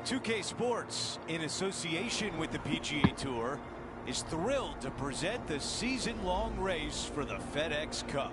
2K Sports, in association with the PGA Tour, is thrilled to present the season-long race for the FedEx Cup.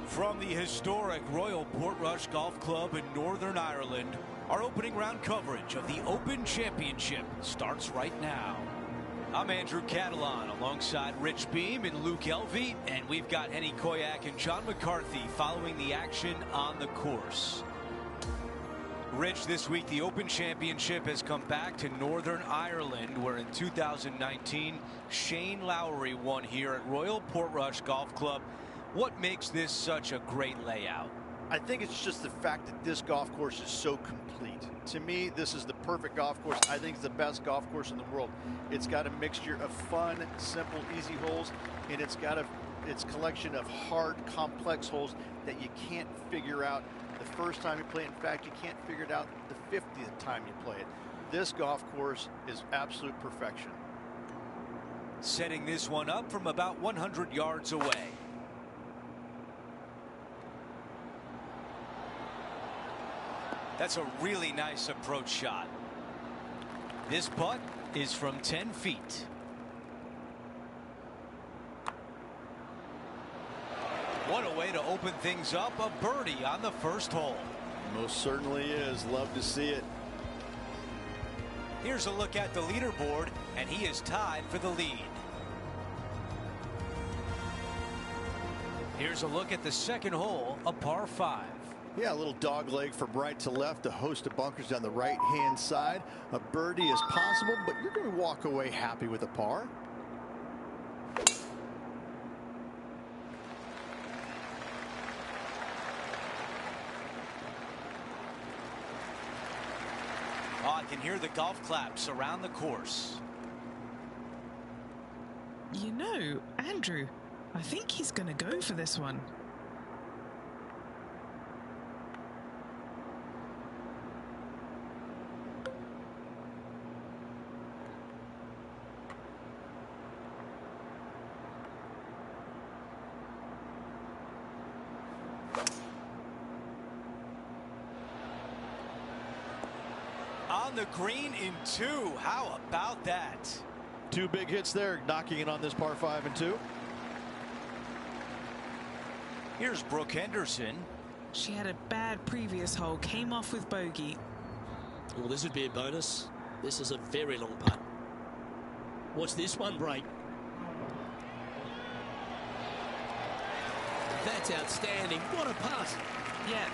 From the historic Royal Portrush Golf Club in Northern Ireland, our opening round coverage of the Open Championship starts right now. I'm Andrew Catalan alongside Rich Beam and Luke Elvey, and we've got Henny Koyak and John McCarthy following the action on the course. Rich, this week the Open Championship has come back to Northern Ireland, where in 2019 Shane Lowry won here at Royal Portrush Golf Club. What makes this such a great layout? I think it's just the fact that this golf course is so complete. To me, this is the perfect golf course. I think it's the best golf course in the world. It's got a mixture of fun, simple, easy holes, and it's got its collection of hard, complex holes that you can't figure out the first time you play it. In fact, you can't figure it out the 50th time you play it. This golf course is absolute perfection. Setting this one up from about 100 yards away. That's a really nice approach shot. This putt is from 10 feet. What a way to open things up. A birdie on the first hole. Most certainly is. Love to see it. Here's a look at the leaderboard, and he is tied for the lead. Here's a look at the second hole, a par 5. Yeah, a little dog leg from right to left, a host of bunkers down the right-hand side. A birdie is possible, but you're going to walk away happy with a par. Oh, I can hear the golf claps around the course. You know, Andrew, I think he's going to go for this one. On the green in 2. How about that? 2 big hits there, knocking it on this par 5 and 2. Here's Brooke Henderson. She had a bad previous hole, came off with bogey. Well, this would be a bonus. This is a very long putt. Watch this one break. That's outstanding. What a putt. Yeah,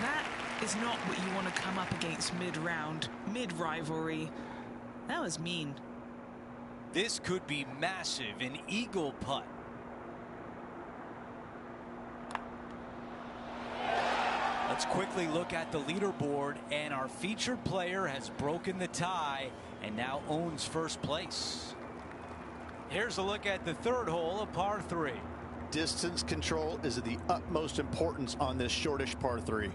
that is not what you want to come up against mid-round, mid-rivalry. That was mean. This could be massive, an eagle putt. Let's quickly look at the leaderboard, and our featured player has broken the tie and now owns first place. Here's a look at the third hole, a par 3. Distance control is of the utmost importance on this shortish par 3.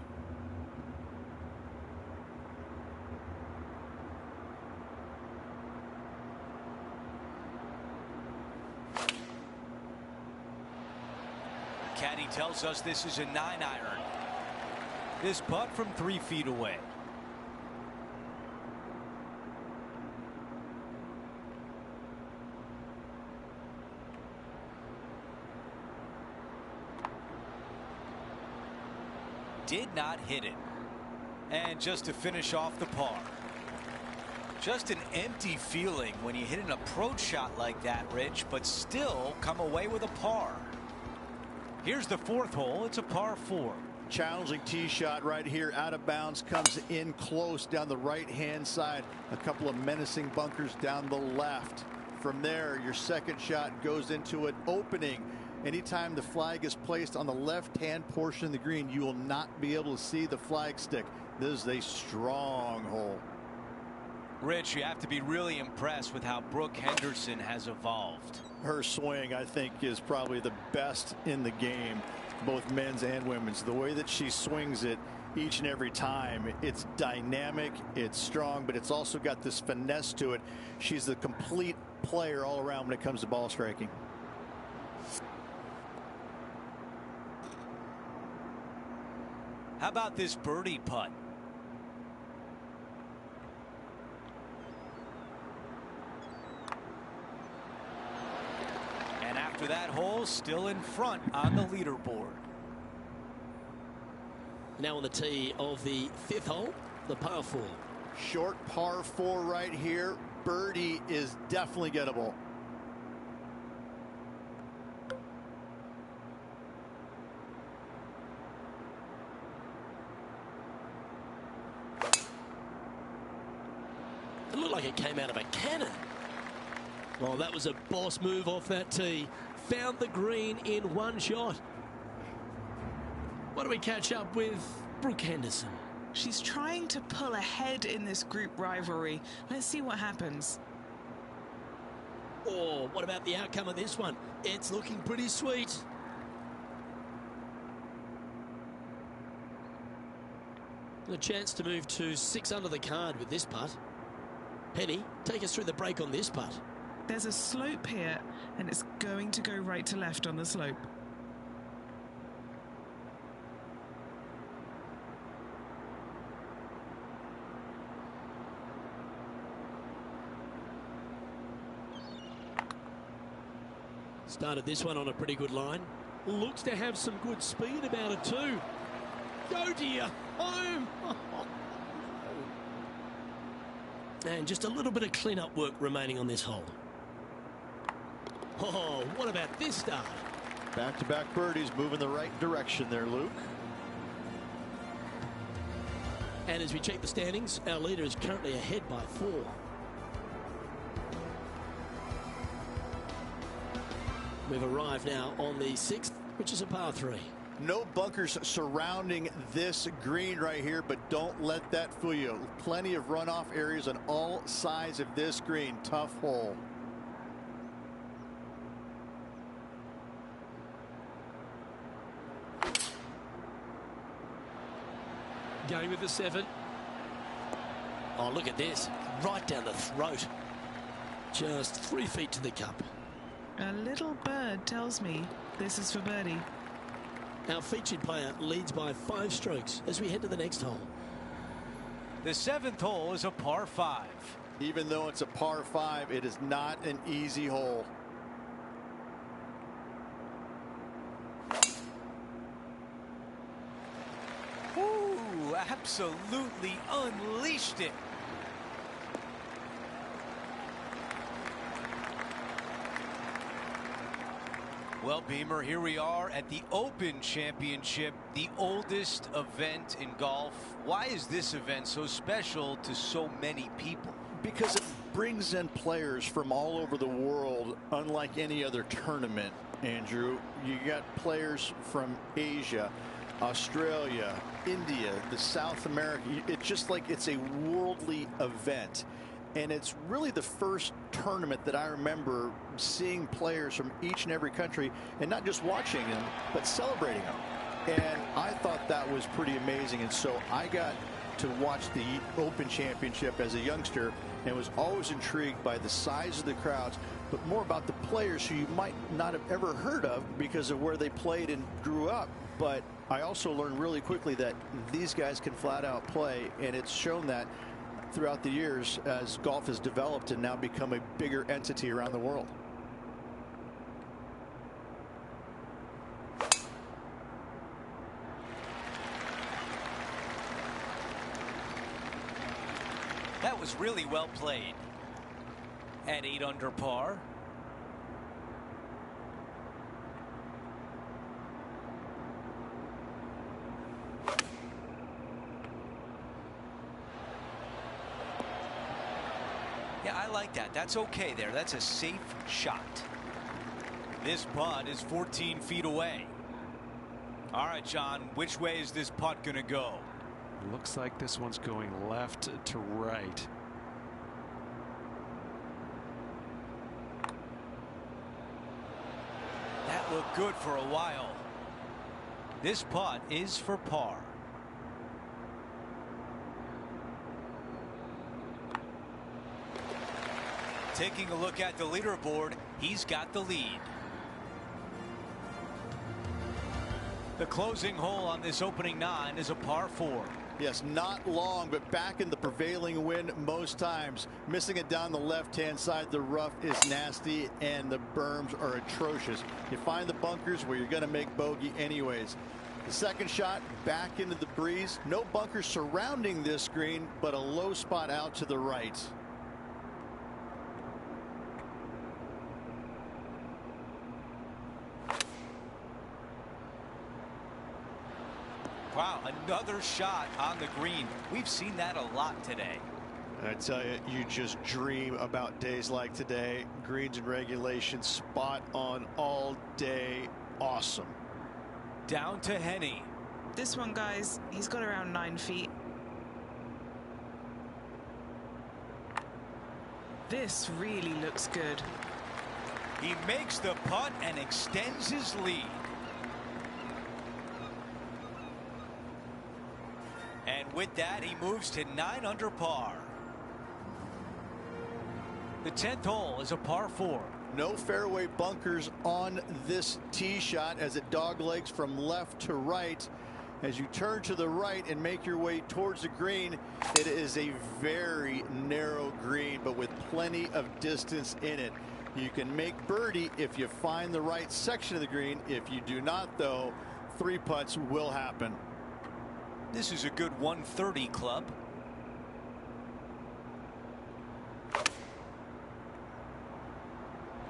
Caddy tells us this is a 9-iron. This putt from 3 feet away. Did not hit it. And just to finish off the par. Just an empty feeling when you hit an approach shot like that, Rich, but still come away with a par. Here's the fourth hole. It's a par 4. Challenging tee shot right here, out of bounds, comes in close down the right-hand side. A couple of menacing bunkers down the left. From there, your second shot goes into an opening. Anytime the flag is placed on the left-hand portion of the green, you will not be able to see the flag stick. This is a strong hole. Rich, you have to be really impressed with how Brooke Henderson has evolved. Her swing, I think, is probably the best in the game, both men's and women's. The way that she swings it each and every time, it's dynamic, it's strong, but it's also got this finesse to it. She's the complete player all around when it comes to ball striking. How about this birdie putt? after that hole, still in front on the leaderboard. Now on the tee of the 5th hole, the par 4. Short par 4 right here. Birdie is definitely gettable. It looked like it came out of a cannon. Well, that was a boss move off that tee. Found the green in one shot. What do we catch up with Brooke Henderson? She's trying to pull ahead in this group rivalry. Let's see what happens. Oh, what about the outcome of this one? It's looking pretty sweet. A chance to move to 6 under the card with this putt. Penny, take us through the break on this putt. There's a slope here, and it's going to go right to left on the slope. Started this one on a pretty good line. Looks to have some good speed about it too. Go to your home. And just a little bit of clean-up work remaining on this hole. Oh, what about this start? Back-to-back birdies, moving the right direction there, Luke. And as we check the standings, our leader is currently ahead by 4. We've arrived now on the 6th, which is a par 3. No bunkers surrounding this green right here, but don't let that fool you. Plenty of runoff areas on all sides of this green. Tough hole. Going with the 7. Oh, look at this. Right down the throat. Just 3 feet to the cup. A little bird tells me this is for birdie. Our featured player leads by 5 strokes as we head to the next hole. The 7th hole is a par 5. Even though it's a par 5, it is not an easy hole. Ooh, absolutely unleashed it. Well, Beamer, here we are at the Open Championship, the oldest event in golf. Why is this event so special to so many people? Because it brings in players from all over the world, unlike any other tournament, Andrew. You got players from Asia, Australia, India, the South America. It's just like it's a worldly event. And it's really the first tournament that I remember seeing players from each and every country, and not just watching them, but celebrating them. And I thought that was pretty amazing. And so I got to watch the Open Championship as a youngster and was always intrigued by the size of the crowds, but more about the players who you might not have ever heard of because of where they played and grew up. But I also learned really quickly that these guys can flat out play, and it's shown that throughout the years as golf has developed and now become a bigger entity around the world. That was really well played. At 8 under par. Yeah, I like that. That's okay there. That's a safe shot. This putt is 14 feet away. All right, John, which way is this putt going to go? Looks like this one's going left to right. That looked good for a while. This putt is for par. Taking a look at the leaderboard, he's got the lead. The closing hole on this opening 9 is a par 4. Yes, not long, but back in the prevailing wind most times. Missing it down the left-hand side. The rough is nasty, and the berms are atrocious. You find the bunkers where you're going to make bogey anyways. The second shot back into the breeze. No bunkers surrounding this green, but a low spot out to the right. Wow, another shot on the green. We've seen that a lot today. I tell you, you just dream about days like today. Greens and regulation, spot on all day. Awesome. Down to Henny. This one, guys, he's got around 9 feet. This really looks good. He makes the putt and extends his lead. And with that, he moves to 9 under par. The 10th hole is a par 4. No fairway bunkers on this tee shot as it doglegs from left to right. As you turn to the right and make your way towards the green, it is a very narrow green, but with plenty of distance in it. You can make birdie if you find the right section of the green. If you do not, though, 3 putts will happen. This is a good 130 club.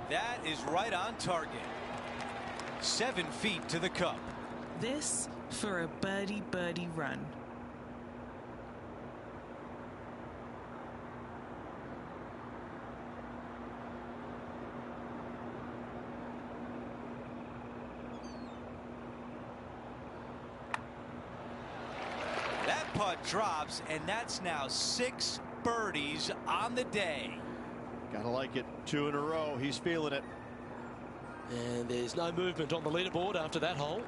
That is right on target. 7 feet to the cup. This for a birdie run. That putt drops, and that's now 6 birdies on the day. Gotta like it. 2 in a row. He's feeling it. And there's no movement on the leaderboard after that hole.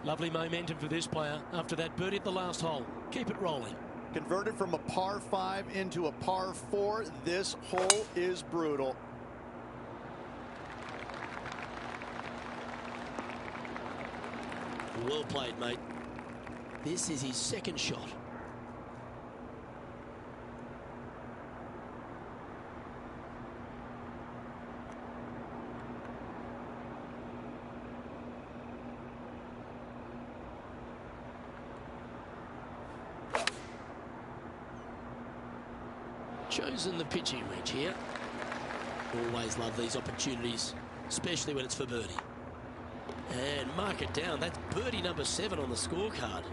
Lovely momentum for this player after that birdie at the last hole. Keep it rolling. Converted from a par 5 into a par 4. This hole is brutal. Well played, mate. This is his second shot. Chosen the pitching range here. Always love these opportunities, especially when it's for birdie. And mark it down. That's birdie number 7 on the scorecard.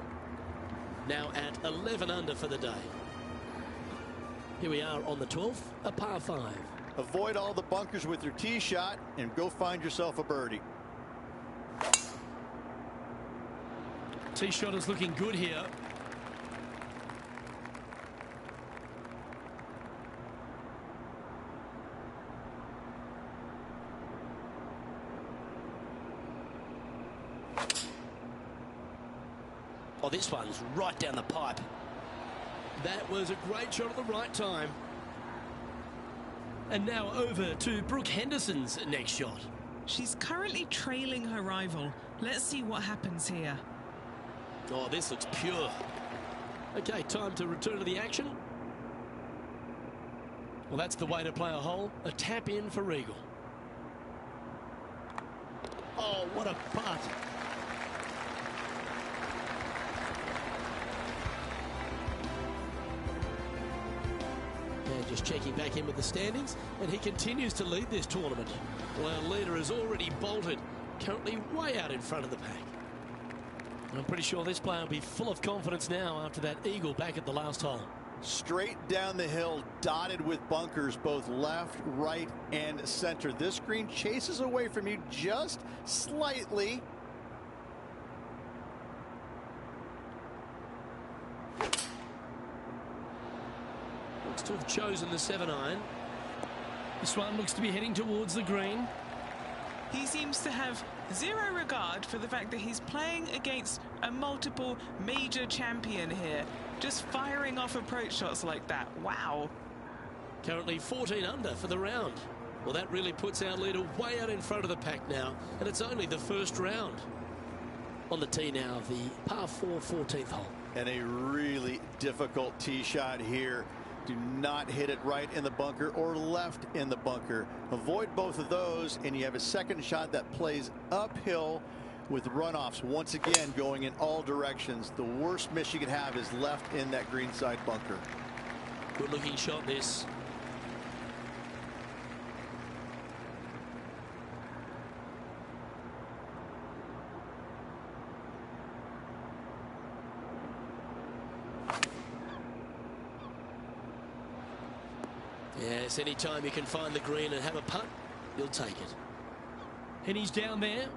Now at 11 under for the day. Here we are on the 12th, a par 5. Avoid all the bunkers with your tee shot and go find yourself a birdie. Tee shot is looking good here. Oh, this one's right down the pipe. That was a great shot at the right time. And now over to Brooke Henderson's next shot. She's currently trailing her rival. Let's see what happens here. Oh, this looks pure. Okay, time to return to the action. Well, that's the way to play a hole. A tap in for Eagle. Oh, what a putt. And just checking back in with the standings, and he continues to lead this tournament. Well, our leader has already bolted, currently way out in front of the pack. I'm pretty sure this player will be full of confidence now after that eagle back at the last hole. Straight down the hill, dotted with bunkers, both left, right, and center. This green chases away from you just slightly. Looks to have chosen the 7-iron. This one looks to be heading towards the green. He seems to have zero regard for the fact that he's playing against a multiple major champion here. Just firing off approach shots like that. Wow. Currently 14 under for the round. Well, that really puts our leader way out in front of the pack now, and it's only the first round. On the tee now, the par 4 14th hole. And a really difficult tee shot here. Do not hit it right in the bunker or left in the bunker. Avoid both of those, and you have a second shot that plays uphill with runoffs once again going in all directions. The worst miss you could have is left in that greenside bunker. Good looking shot this. Yes, anytime you can find the green and have a putt, you'll take it. And he's down there.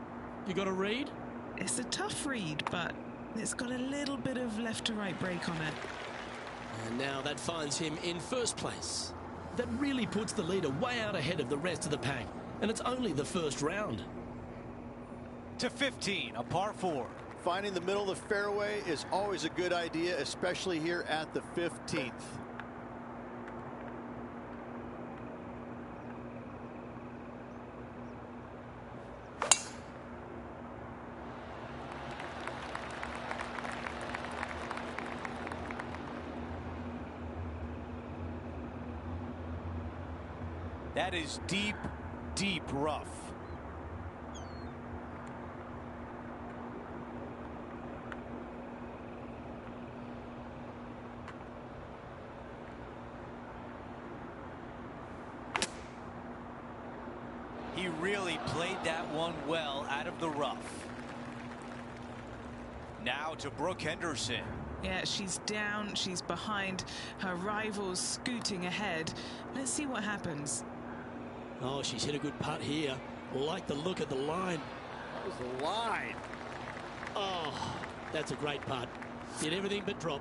You got a read? It's a tough read, but it's got a little bit of left to right break on it. And now that finds him in first place. That really puts the leader way out ahead of the rest of the pack. And it's only the first round. To 15, a par 4. Finding the middle of the fairway is always a good idea, especially here at the 15th. That is deep, deep rough. He really played that one well out of the rough. Now to Brooke Henderson. Yeah, she's down, she's behind, her rivals scooting ahead. Let's see what happens. Oh, she's hit a good putt here. Like the look of the line. That was the line. Oh, that's a great putt. Did everything but drop.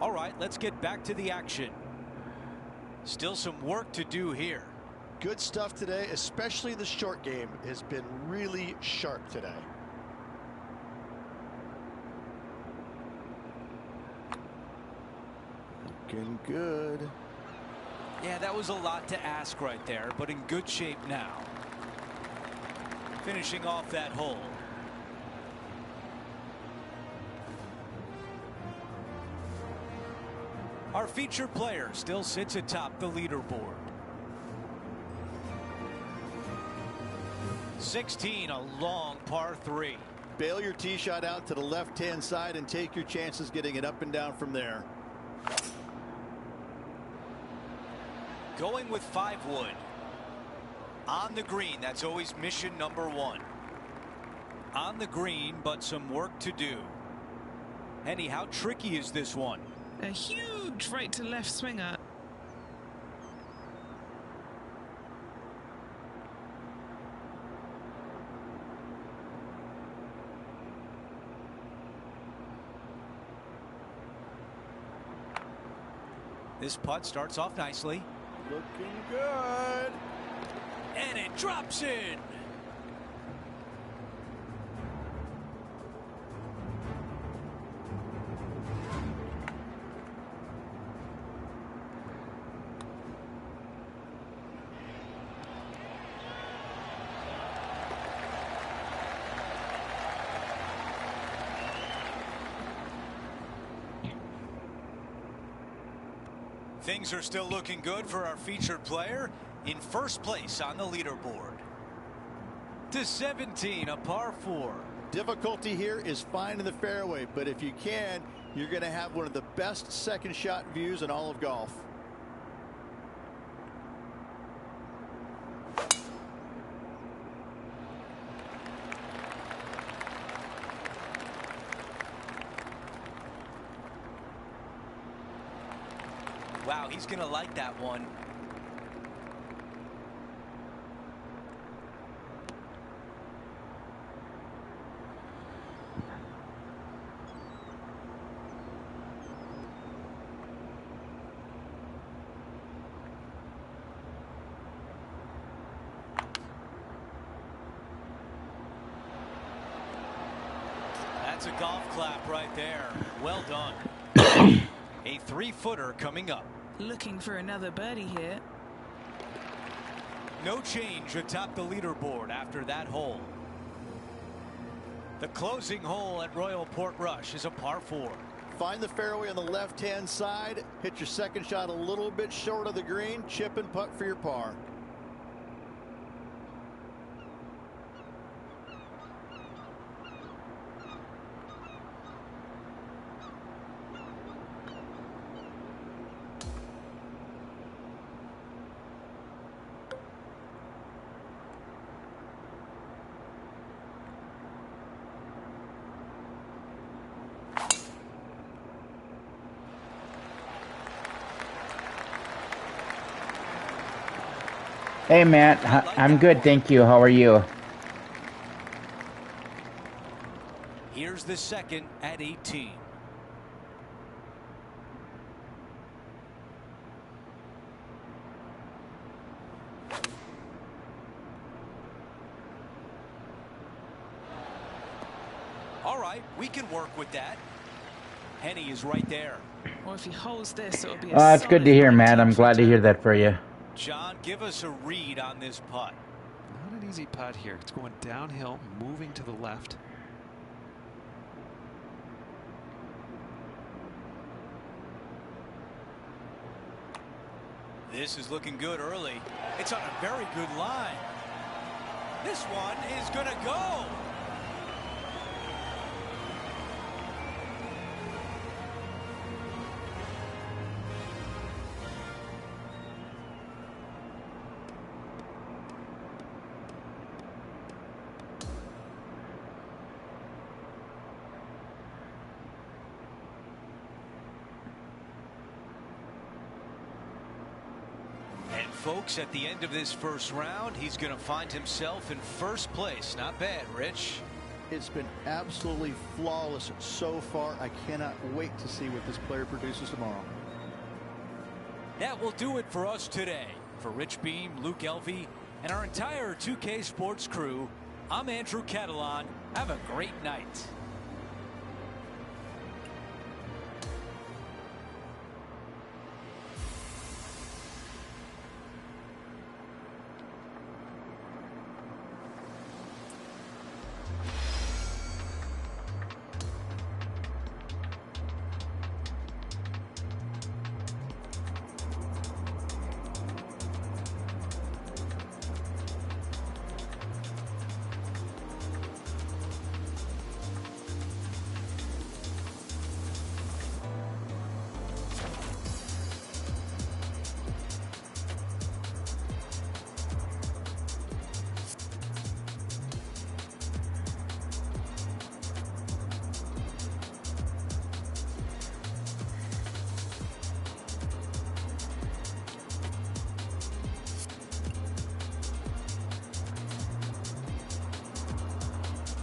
All right, let's get back to the action. Still some work to do here. Good stuff today, especially the short game has been really sharp today. Looking good. Yeah, that was a lot to ask right there, but in good shape now. Finishing off that hole. Our featured player still sits atop the leaderboard. 16, a long par 3. Bail your tee shot out to the left-hand side and take your chances getting it up and down from there. Going with 5 wood. On the green, that's always mission number 1. On the green, but some work to do. Henny, how tricky is this one? A huge right to left swinger. This putt starts off nicely. Looking good. And it drops in. Things are still looking good for our featured player in first place on the leaderboard. To 17, a par 4. Difficulty here is finding the fairway, but if you can, you're going to have one of the best second shot views in all of golf. Wow, he's going to like that one. That's a golf clap right there. Well done. A 3-footer coming up. Looking for another birdie here. No change atop the leaderboard after that hole. The closing hole at Royal Portrush is a par 4. Find the fairway on the left-hand side. Hit your second shot a little bit short of the green. Chip and putt for your par. Hey, Matt. I'm good, thank you. How are you? Here's the second at 18. All right, we can work with that. Hennie is right there. Well, if he holds this, it'll be a It's good to hear, Matt. I'm glad to hear that for you. John, give us a read on this putt. Not an easy putt here. It's going downhill, moving to the left. This is looking good early. It's on a very good line. This one is going to go. And folks, at the end of this first round, he's going to find himself in first place. Not bad, Rich. It's been absolutely flawless so far. I cannot wait to see what this player produces tomorrow. That will do it for us today. For Rich Beem, Luke Elvy, and our entire 2K Sports crew, I'm Andrew Catalan. Have a great night.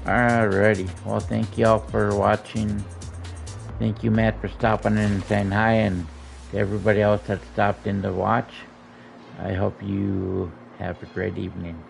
Alrighty. Well, thank y'all for watching. Thank you, Matt, for stopping in and saying hi, and to everybody else that stopped in to watch. I hope you have a great evening.